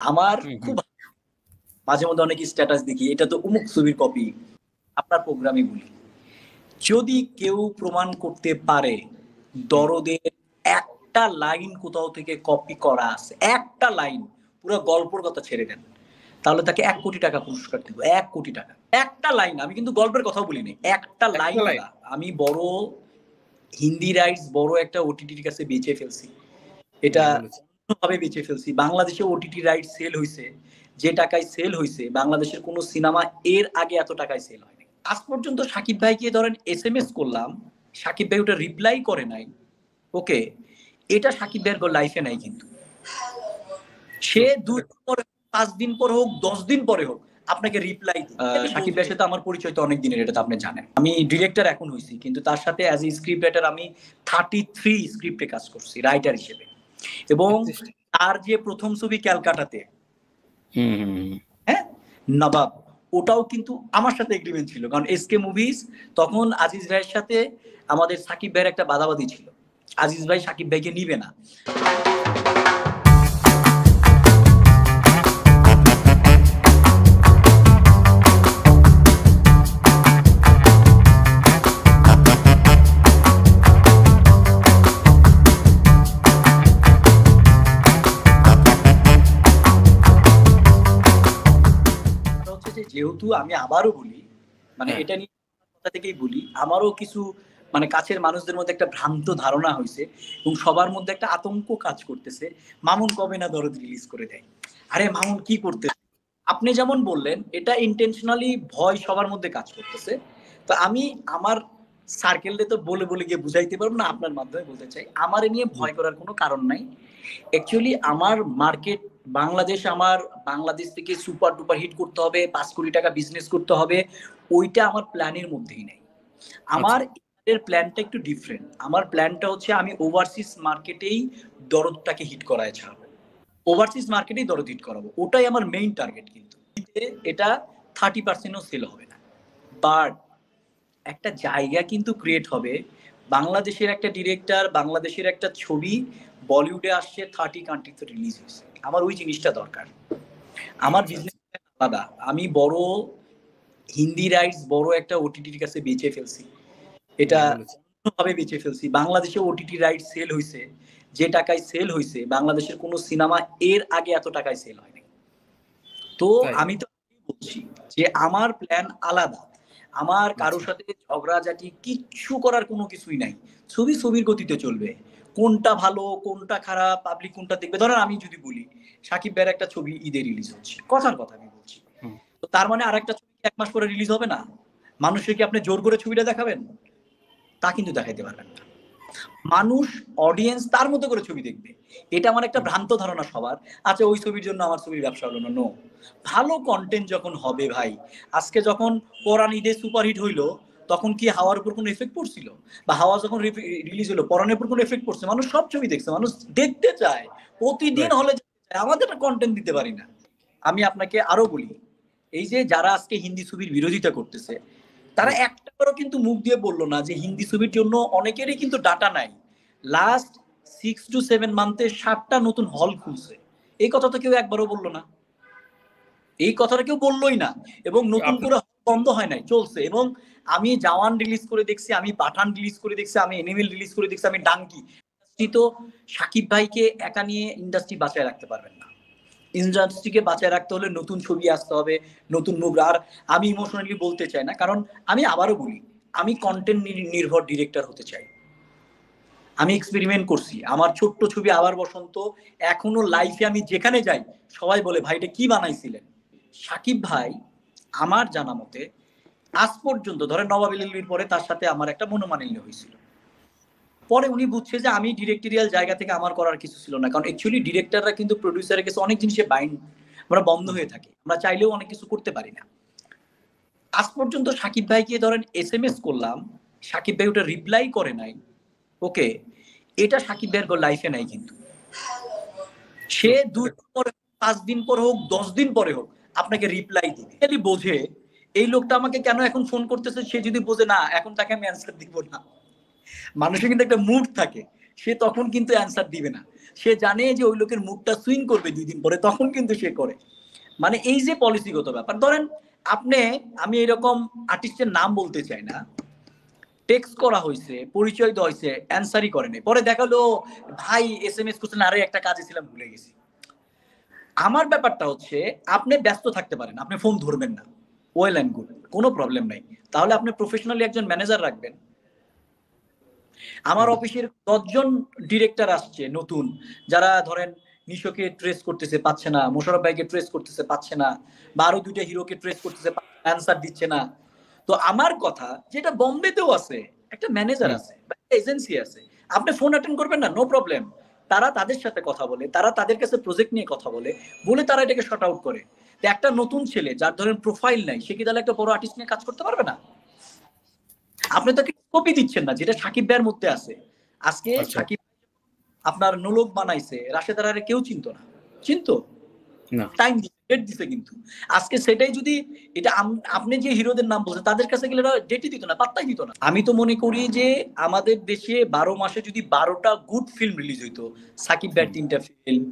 আমার হুম, খুব হুম। মাঝে মধ্যে অনেক স্ট্যাটাস দেখি, এটা তো অমুক ছবির কপি। আপনার প্রোগ্রামে বলি, যদি কেউ প্রমাণ করতে পারে দরদের একটা লাইন কোথাও থেকে কপি করা আছে, একটা লাইন, পুরো গল্পের কথা ছেড়ে দেন, তাহলে তাকে ১ কোটি টাকা পুরস্কার দিব। ১ কোটি টাকা। একটা লাইন, আমি কিন্তু গল্পের কথাও বলিনি। একটা লাইন লাইন। আমি বড় হিন্দি রাইটস বড় একটা ওটিটির কাছে বেচে ফেলছি। এটা বলেছেন। অন্যভাবে বেচে ফেলছি। বাংলাদেশে ওটিটি রাইটস সেল হইছে, যে টাকায় সেল হইছে, বাংলাদেশের কোনো সিনেমা এর আগে এত টাকায় সেল হয়নি। আজ পর্যন্ত শাকিব ভাইকে ধরেন এসএমএস করলাম, শাকিব ভাই ওটা রিপ্লাই করে নাই। ওকে, এটা শাকিব ভাইয়ের লাইফে নাই কিন্তু। সে ২ দিন পরে, ৫ দিন পরে হোক, ১০ দিন পরে হোক, আপনাকে রিপ্লাই দিবে। শাকিব ভাইয়ের সাথে আমার পরিচয় তো অনেক দিনের, এটা তো আপনি জানেন। আমি ডিরেক্টর এখন হইছি, কিন্তু তার সাথে অ্যাজ এ স্ক্রিপ্ট রাইটার আমি 33 স্ক্রিপ্টে কাজ করছি রাইটার হিসেবে। এবং তার যে প্রথম ছবি ক্যালকাটাতে, হ্যাঁ, নবাব, ওটাও কিন্তু আমার সাথে এগ্রিমেন্ট ছিল, কারণ এসকে মুভিজ তখন আজিজ ভাইয়ের সাথে আমাদের সাকিব ভাইয়ের একটা বাদাবাদি ছিল। আজিজ ভাই সাকিব ভাইকে নিবে না। যেহেতু আমি আবারও বলি, মানে এটা নিয়ে কথা থেকেই বলি, আমারও কিছু মানে কাছের মানুষদের মধ্যে একটা ভ্রান্ত ধারণা হয়েছে এবং সবার মধ্যে একটা আতঙ্ক কাজ করতেছে, মামুন কবে না দরদ রিলিজ করে দেয়। আরে মামুন কি করতে, আপনি যেমন বললেন, এটা ইন্টেনশনালি ভয় সবার মধ্যে কাজ করতেছে। তো আমি আমার সার্কেলে তো বলে বলে গিয়ে বুঝাইতে পারবো না, আপনার মাধ্যমে বলতে চাই, আমার এ নিয়ে ভয় করার কোনো কারণ নাই। অ্যাকচুয়ালি আমার মার্কেট বাংলাদেশ, আমার বাংলাদেশ থেকে সুপার ডুপার হিট করতে হবে, ৫ কোটি টাকা বিজনেস করতে হবে, ওইটা আমার প্ল্যানের মধ্যেই নাই। আমার এর প্ল্যানটা একটু ডিফারেন্ট। আমার প্ল্যানটা হচ্ছে আমি ওভারসিজ মার্কেটেই দরদটাকে হিট করায় ছাড়বো। ওভারসিজ মার্কেটেই দরদ হিট করাবো, ওটাই আমার মেইন টার্গেট। কিন্তু এটা 30%ও সেল হবে না, বাট একটা জায়গা কিন্তু ক্রিয়েট হবে। বাংলাদেশের একটা ডিরেক্টর, বাংলাদেশের একটা ছবি বলিউডে আসছে, 30 কান্ট্রিতে রিলিজ হয়েছে। আমার ওই জিনিসটা দরকার। আমার বিজনেস আলাদা, আমি বড় হিন্দি রাইটস বড় একটা ওটিটির কাছে বেচে ফেলছি। এটা অন্যভাবে বেচে ফেলছি। বাংলাদেশে ওটিটি রাইটস সেল হইছে, যে টাকায় সেল হইছে, বাংলাদেশের কোনো সিনেমা এর আগে এত টাকায় সেল হয়নি। তো আমি তো বলছি যে আমার প্ল্যান আলাদা। আমার কারোর সাথে ঝগড়াঝাটি কিচ্ছু করার কোনো কিছুই নাই। ছবি ছবির গতিতে চলবে। কোনটা ভালো, কোনটা খারাপ, পাবলিক কোনটা দেখবে। ধরেন আমি যদি বলি, সাকিব ভাইয়ের একটা ছবি ঈদে রিলিজ হচ্ছে, কথার কথা আমি বলছি, তো তার মানে আরেকটা ছবি ১ মাস পরে রিলিজ হবে না? মানুষকে কি আপনি জোর করে ছবিটা দেখাবেন? তা কিন্তু দেখাইতে পারবেন না। মানুষ, অডিয়েন্স তার মতো করে ছবি দেখবে। এটা আমার একটা ভ্রান্ত ধারণা সবার। আচ্ছা, ওই ছবির জন্য আমার ছবির ব্যবসা হলো না। নো, ভালো কন্টেন্ট যখন হবে ভাই, আজকে যখন পরান ঈদে সুপারহিট হইলো, তখন কি হাওয়ার উপর কোনো এফেক্ট পড়ছিল? বা হাওয়া যখন রিলিজ হলো, পরানের উপর কোনো এফেক্ট পড়ছে? মানুষ সব ছবি দেখছে, মানুষ দেখতে চায়, প্রতিদিন হলে চায়। আমাদের কন্টেন্ট দিতে পারি না। আমি আপনাকে আরো বলি, এই যে যারা আজকে হিন্দি ছবির বিরোধিতা করতেছে, তারা একটাবারও কিন্তু মুখ দিয়ে বললো না যে হিন্দি ছবির জন্য অনেকেরই কিন্তু ডাটা নাই। লাস্ট 6 to 7 মান্থে 7টা নতুন হল খুলছে, এই কথা তো কেউ একবারও বললো না। এই কথাটা কেউ বললোই না। এবং নতুন করে বন্ধ হয় নাই, চলছে। এবং আমি জওয়ান রিলিজ করে দেখছি, আমি পাঠান রিলিজ করে দেখছি, আমি এনিমেল রিলিজ করে দেখছি, আমি ডাঙ্কি। তো সাকিব ভাইকে একা নিয়ে ইন্ডাস্ট্রি বাঁচায় রাখতে পারবেন না। ইন্ডাস্ট্রিকে বাঁচায় রাখতে হলে নতুন ছবি আসতে হবে, নতুন মুখ। আর আমি ইমোশনালি বলতে চাই না, কারণ আমি আবারও বলি, আমি কন্টেন্ট নির্ভর ডিরেক্টর হতে চাই। আমি এক্সপেরিমেন্ট করছি। আমার ছোট্ট ছবি আবার বসন্ত, এখনো লাইফে আমি যেখানে যাই সবাই বলে, ভাই এটা কি বানাইছিলেন? সাকিব ভাই আমার জানা মতে আজ পর্যন্ত, ধরেন নবাব এলিলির পরে তার সাথে আমার একটা মনোমালিন্য হয়েছিল। পরে উনি বুঝছে যে আমি ডিরেক্টরিয়াল জায়গা থেকে আমার করার কিছু ছিল না, কারণ অ্যাকচুয়ালি ডিরেক্টররা কিন্তু প্রডিউসারের কাছে অনেক জিনিসে বাইন্ড, আমরা বন্ধ হয়ে থাকি, আমরা চাইলেও অনেক কিছু করতে পারি না। আজ পর্যন্ত সাকিব ভাইকে ধরেন এসএমএস করলাম, সাকিব ভাই ওটা রিপ্লাই করে নাই। ওকে, এটা সাকিব ভাইয়ের লাইফে নাই কিন্তু। সে ২ দিন পরে, ৫ দিন পরে হোক, ১০ দিন পরে হোক, আপনাকে রিপ্লাই দিবে। যদি বোঝে এই লোকটা আমাকে কেন এখন ফোন করতেছে, সে যদি বোঝে না এখন তাকে আমি অ্যান্সার দিব না। মানুষের কিন্তু একটা মুড থাকে, সে তখন কিন্তু অ্যান্সার দিবে না। সে জানে যে ওই লোকের মুডটা সুইং করবে 2 দিন পরে, তখন কিন্তু সে করে। মানে এই যে পলিসিগত ব্যাপার, ধরেন আপনি, আমি এরকম আর্টিস্টের নাম বলতে চাই না, টেক্সট করা হয়েছে, পরিচয় দেওয়া হয়েছে, অ্যান্সারই করেনি, পরে দেখালো ভাই SMS করছেন, আরে একটা কাজে ছিলাম ভুলে গেছি। আমার ব্যাপারটা হচ্ছে আপনি ব্যস্ত থাকতে পারেন, আপনি ফোন ধরবেন না, ওয়েল অ্যান্ড গুড, কোনো প্রবলেম নাই, তাহলে আপনি প্রফেশনালি একজন ম্যানেজার রাখবেন। আমার অফিসের 10 জন ডিরেক্টর আসছে নতুন, যারা ধরেন নিশোকে ট্রেস করতেছে পাচ্ছে না, মোশাররফ ভাইকে ট্রেস করতেছে পাচ্ছে না, বা আরো 2টা হিরোকে ট্রেস করতেছে, অ্যান্সার দিচ্ছে না। তো আমার কথা যেটা বোম্বেতেও আছে, একটা ম্যানেজার আছে, এজেন্সি আছে, আপনি ফোন অ্যাটেন্ড করবেন না, নো প্রবলেম, তারা তাদের সাথে কথা বলে, তারা তাদের কাছে প্রজেক্ট নিয়ে কথা বলে, বলে তারা এটাকে শর্ট আউট করে। তো একটা নতুন ছেলে যার ধরেন প্রোফাইল নাই, সে কি তাহলে একটা বড় আর্টিস্ট নিয়ে কাজ করতে পারবে না? আপনি তাকে কপি দিচ্ছেন না, যেটা সাকিব ভাইয়ের মধ্যে আছে। আজকে সাকিব আপনার নোলক বানাইছে, রাশেদ আরারে কেউ চিনতো না, চিনতো না, টাইম ডেট দিছে, কিন্তু আজকে সেটাই যদি এটা আপনি যে হিরোদের নাম বলছেন তাদের কাছে গেলে ডেটই দিত না, পাত্তাই দিত না। আমি তো মনে করি যে আমাদের দেশে 12 মাসে যদি 12টা গুড ফিল্ম রিলিজ হইতো, সাকিব ভাইয়ের 3টা ফিল্ম,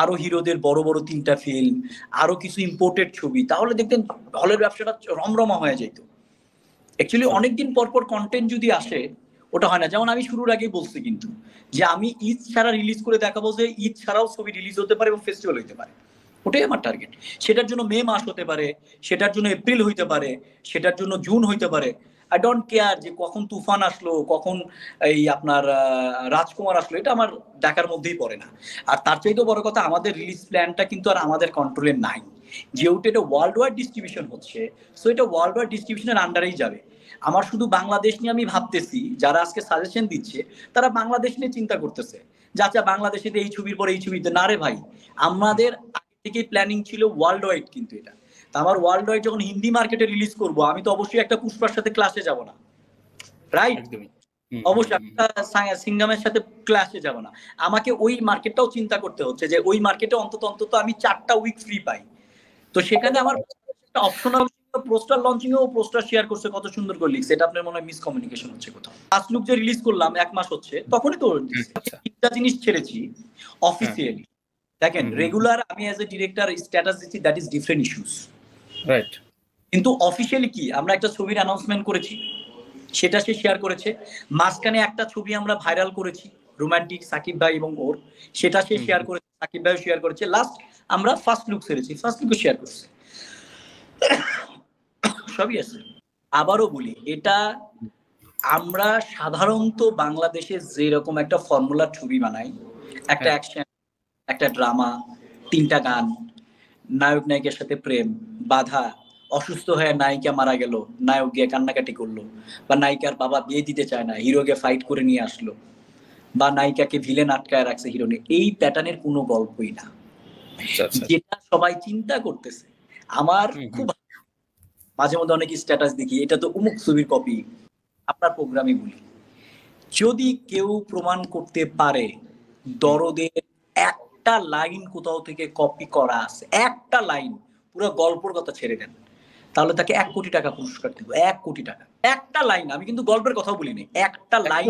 আরো হিরোদের বড় বড় 3টা ফিল্ম, আরো কিছু ইম্পোর্টেড ছবি, তাহলে দেখতেন হলের ব্যবসাটা রমরমা হয়ে যেত। অ্যাকচুয়ালি অনেকদিন পর পর কন্টেন্ট যদি আসে, ওটা হয় না। যেমন আমি শুরুর আগেই বলছি কিন্তু, যে আমি ঈদ ছাড়া রিলিজ করে দেখাবো যে ঈদ ছাড়াও ছবি রিলিজ হতে পারে এবং ফেস্টিভ্যাল হইতে পারে, ওটাই আমার টার্গেট। সেটার জন্য মে মাস হতে পারে, সেটার জন্য এপ্রিল হইতে পারে, সেটার জন্য জুন হইতে পারে। আই ডোন্ট কেয়ার যে কখন তুফান আসলো, কখন এই আপনার রাজকুমার আসলো, এটা আমার দেখার মধ্যেই পড়ে না। আর তার চাইতেও বড় কথা, আমাদের রিলিজ প্ল্যানটা কিন্তু আর আমাদের কন্ট্রোলে নাই, যেহেতু এটা ওয়ার্ল্ড ওয়াইড ডিস্ট্রিবিউশন হচ্ছে, সো এটা ওয়ার্ল্ড ওয়াইড ডিস্ট্রিবিউশনের আন্ডারেই যাবে। আমার শুধু বাংলাদেশ নিয়ে আমি ভাবতেছি, যারা আজকে সাজেশন দিচ্ছে তারা বাংলাদেশ নিয়ে চিন্তা করতেছে, যে আচ্ছা বাংলাদেশে এই ছবির পরে এই ছবিতে না রে ভাই, আমাদের আগে থেকেই প্ল্যানিং ছিল ওয়ার্ল্ড ওয়াইড। কিন্তু এটা তা আমার ওয়ার্ল্ড ওয়াইড যখন হিন্দি মার্কেটে রিলিজ করব, আমি তো অবশ্যই একটা পুষ্পার সাথে ক্লাসে যাব না, রাইট? অবশ্যই একটা সিঙ্গামের সাথে ক্লাসে যাব না। আমাকে ওই মার্কেটটাও চিন্তা করতে হচ্ছে যে ওই মার্কেটে অন্তত আমি 4টা উইক ফ্রি পাই। তো সেখানে আমার একটা অপশনাল পোস্টার লঞ্চিং এও পোস্টার শেয়ার করছে, কত সুন্দর করে লিখছে, এটা আপনার মনে হয় মিসকমিউনিকেশন হচ্ছে কোথাও। ফার্স্ট লুক যে রিলিজ করলাম 1 মাস হচ্ছে, তখনই তো একটা জিনিস ছেড়েছি অফিসিয়ালি। দেখেন রেগুলার আমি অ্যাজ এ ডিরেক্টর স্ট্যাটাস দিচ্ছি, that is different issues, right? কিন্তু অফিসিয়ালি কি আমরা একটা ছবির অ্যানাউন্সমেন্ট করেছি, সেটা সে শেয়ার করেছে। মাঝখানে একটা ছবি আমরা ভাইরাল করেছি, রোমান্টিক, সাকিব ভাই এবং ওর, সেটা সে শেয়ার করেছে, সাকিব ভাইও শেয়ার করেছে। লাস্ট আমরা ফার্স্ট লুক ছেড়েছি, ফার্স্ট লুকও শেয়ার করছে, সবই আছে। আবারও বলি, এটা আমরা সাধারণত বাংলাদেশে যেরকম একটা ফর্মুলা ছবি বানাই, একটা অ্যাকশন, একটা ড্রামা, 3টা গান, নায়ক নায়িকার সাথে প্রেম, বাধা, অসুস্থ হয়ে নায়িকা মারা গেল, নায়ক গিয়ে কান্নাকাটি করলো, বা নায়িকার বাবা বিয়ে দিতে চায় না, হিরোকে ফাইট করে নিয়ে আসলো, বা নায়িকাকে ভিলেন আটকায় রাখছে হিরোনে, এই প্যাটার্নের কোনো গল্পই না, যেটা সবাই চিন্তা করতেছে। আমার খুব মাঝে মধ্যে অনেক স্ট্যাটাস দেখি, এটা তো অমুক ছবির কপি, আপনার প্রোগ্রামে বলি, যদি কেউ প্রমাণ করতে পারে দরদের একটা লাইন কোথাও থেকে কপি করা আছে, একটা লাইন, পুরো গল্পের কথা ছেড়ে দেন, তাহলে তাকে 1 কোটি টাকা পুরস্কার দেবো। 1 কোটি টাকা, একটা লাইন, আমি কিন্তু গল্পের কথা বলিনি, একটা লাইন,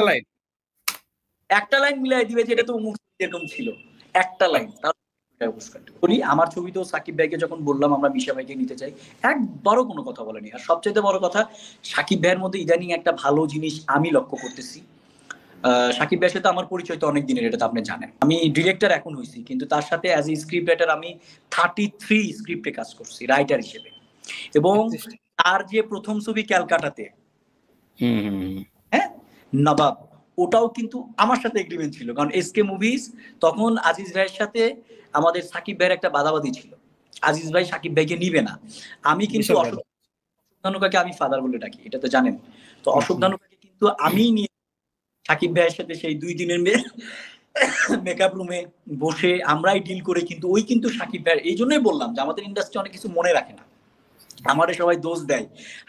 একটা লাইন মিলাই দিবে যে এটা তো অমুক এরকম ছিল, একটা লাইন, বলি। আমার ছবিতেও সাকিব ভাইকে যখন বললাম আমরা মিশা ভাইকে নিতে চাই, একবারও কোনো কথা বলেনি। আর সবচেয়ে বড় কথা, সাকিব ভাইয়ের মধ্যে ইদানিং একটা ভালো জিনিস আমি লক্ষ্য করতেছি। সাকিব ভাইয়ের সাথে আমার পরিচয় তো অনেক দিনের, এটা তো আপনি জানেন। আমি ডিরেক্টর এখন হয়েছি, কিন্তু তার সাথে অ্যাজ এ স্ক্রিপ্ট রাইটার আমি 33 স্ক্রিপ্টে কাজ করছি রাইটার হিসেবে। এবং তার যে প্রথম ছবি ক্যালকাটাতে, হ্যাঁ, নবাব, ওটাও কিন্তু আমার সাথে এগ্রিমেন্ট ছিল, কারণ এসকে মুভিজ তখন আজিজ ভাইয়ের সাথে আমাদের সাকিব ভাইয়ের একটা বাদাবাদি ছিল, আজিজ ভাই সাকিব ভাইকে নিবে না। আমি কিন্তু অশোক ধানুকাকে আমি ফাদার বলে ডাকি, এটা তো জানেন। তো অশোক ধানুকাকে কিন্তু আমি নিয়ে সাকিব ভাইয়ের সাথে সেই 2 দিনের মেকআপ রুমে বসে আমরাই ডিল করে, কিন্তু ওই কিন্তু সাকিব ভাই। এই জন্যই বললাম যে আমাদের ইন্ডাস্ট্রি অনেক কিছু মনে রাখে না, আমাদের সবাই দোষ দেয়।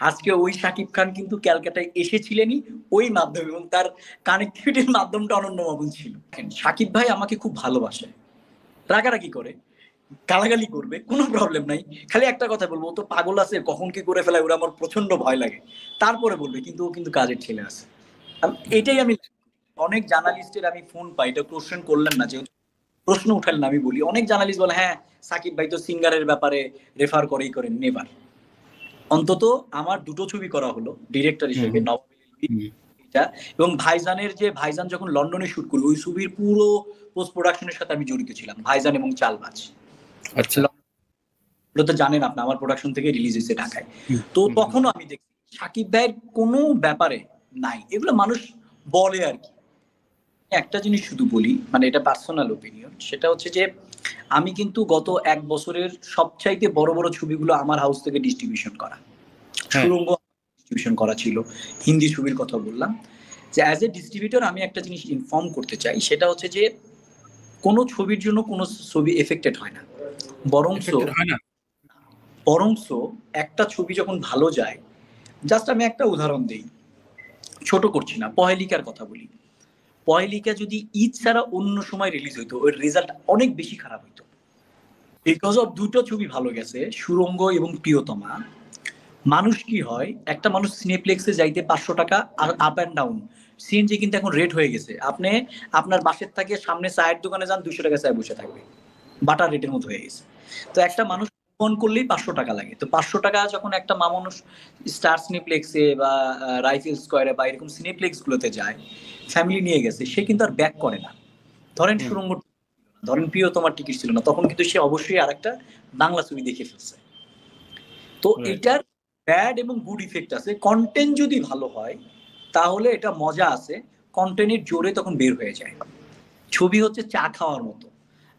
আজকে ওই সাকিব খান কিন্তু ক্যালকাটায় এসেছিলেনই ওই মাধ্যমে, এবং তার কানেক্টিভিটির মাধ্যমটা অনন্যমাবন ছিল। সাকিব ভাই আমাকে খুব ভালোবাসে, রাগারাগি করে, গালাগালি করবে, কোনো প্রবলেম নাই, খালি একটা কথা বলবো, ও তো পাগল আছে, কখন কি করে ফেলায় ওরা আমার প্রচন্ড ভয় লাগে, তারপরে বলবে, কিন্তু ও কিন্তু কাজের ছেলে আছে। এটাই আমি অনেক জার্নালিস্টের আমি ফোন পাই, এটা কোশ্চেন করলেন না, যেহেতু প্রশ্ন উঠালেন আমি বলি, অনেক জার্নালিস্ট বলে হ্যাঁ সাকিব ভাই তো সিঙ্গারের ব্যাপারে রেফার করেই করেন। নেভার। অন্তত আমার দুটো ছবি করা হলো ডিরেক্টর হিসেবে, এটা এবং ভাইজানের যে ভাইজান যখন লন্ডনে শুট করি, ওই ছবির পুরো পোস্ট প্রোডাকশনের সাথে আমি জড়িত ছিলাম, ভাইজান এবং চালবাজ। আচ্ছা, ওটা তো জানেন আপনি, আমার প্রোডাকশন থেকে রিলিজ হয়েছে ঢাকায়। তো তখনও আমি দেখছি সাকিব ভাইয়ের কোনো ব্যাপারে নাই, এগুলো মানুষ বলে আর কি। একটা জিনিস শুধু বলি, মানে এটা পার্সোনাল ওপিনিয়ন, সেটা হচ্ছে যে আমি কিন্তু গত 1 বছরের সবচাইতে বড় বড় ছবিগুলো আমার হাউস থেকে ডিস্ট্রিবিউশন করা, সুরঙ্গ ডিস্ট্রিবিউশন করা ছিল, হিন্দি ছবির কথা বললাম। যে অ্যাজ এ ডিস্ট্রিবিউটর আমি একটা জিনিস ইনফর্ম করতে চাই, সেটা হচ্ছে যে কোনো ছবির জন্য কোনো ছবি এফেক্টেড হয় না, বরংস একটা ছবি যখন ভালো যায়, জাস্ট আমি একটা উদাহরণ দিই, ছোট করছি না, পহেলিকার কথা বলি। পহেলিকা যদি ঈদ ছাড়া অন্য সময় রিলিজ হইতো, ওর রেজাল্ট অনেক বেশি খারাপ হইতো। বিকজ অফ দুটো ছবি ভালো গেছে, সুরঙ্গ এবং প্রিয়তমা। মানুষ কি হয়, একটা মানুষ সিনেপ্লেক্সে যাইতে 500 টাকা আর আপ অ্যান্ড ডাউন, সিএনজি কিন্তু এখন রেট হয়ে গেছে, আপনি আপনার বাসের থেকে সামনে চায়ের দোকানে যান 200 টাকা চায় বসে থাকবে, বাটার রেটের মতো হয়ে গেছে। তো একটা মানুষ ফোন করলেই 500 টাকা লাগে। তো 500 টাকা যখন একটা মানুষ স্টার সিনেপ্লেক্সে বা রাইফেল স্কোয়ারে বা এরকম সিনেপ্লেক্স গুলোতে যায়, ফ্যামিলি নিয়ে গেছে, সে কিন্তু আর ব্যাক করে না। ধরেন সুরঙ্গ, ধরেন প্রিয়তমার টিকিট ছিল না, তখন কিন্তু সে অবশ্যই আরেকটা বাংলা ছবি দেখে ফেলছে। তো এটার ব্যাড এবং গুড ইফেক্ট আছে। কন্টেন্ট যদি ভালো হয় তাহলে এটা মজা আছে, কন্টেন্টের জোরে তখন বের হয়ে যায়। ছবি হচ্ছে চা খাওয়ার মতো,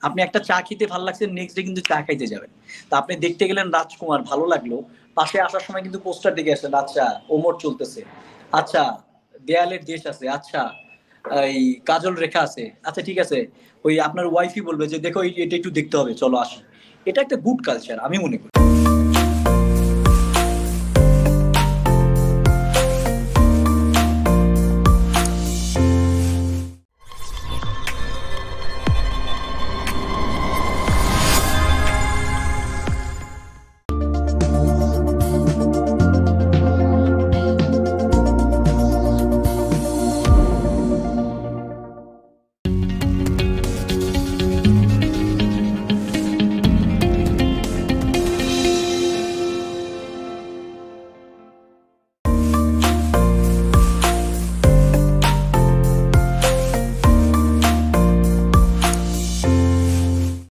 আপনি একটা চা খেতে ভালো লাগছে, নেক্সট ডে কিন্তু চা খাইতে যাবেন। তা আপনি দেখতে গেলেন রাজকুমার, ভালো লাগলো, পাশে আসার সময় কিন্তু পোস্টার দেখে আসলেন, আচ্ছা ওমর চলতেছে, আচ্ছা দেয়ালের দেশ আছে, আচ্ছা এই কাজল রেখা আছে, আচ্ছা ঠিক আছে, ওই আপনার ওয়াইফই বলবে যে দেখো এটা একটু দেখতে হবে, চলো আসি। এটা একটা গুড কালচার আমি মনে করি।